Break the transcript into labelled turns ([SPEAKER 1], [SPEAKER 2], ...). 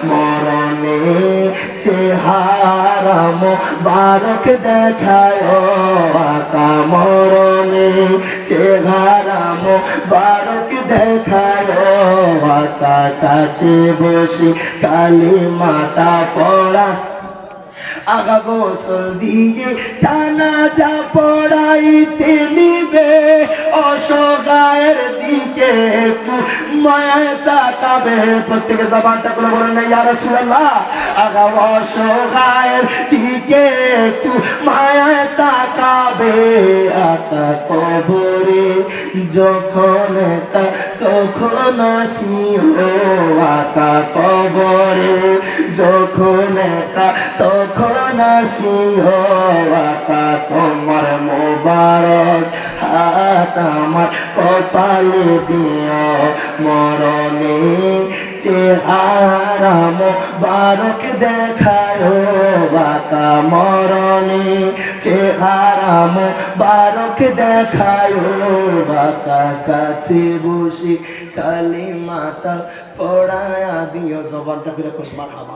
[SPEAKER 1] মরণে চেহারা মোবারক দেখায় আকা মরণে চেহারা মোবারক দেখায় আকা কাছে বসে কালিমাটা পড়া আগা গোসল দিয়ে জানাজা পড়াইতে নিবে অসহায়ের দিকে একটু মায়ায় তাকাবে প্রত্যেকে জবানটা করে বলেন না ইয়া রাসূলুল্লাহ আগা অসহায়ের দিকে একটু মায়ায় তাকাবে আকা কবরে যখন তখন আসিও আকা কবরে যখন তখন আসিও আকা তোমার মোবারক হাত আমার কপালে দিও মরণে চেহারা মোবারক দেখায় আকা মরণে চেহারা মোবারক দেখায় আকা কাছে বসে কালিমাটা পড়ায়া দিও জবানটা ফিরে মারহাবা।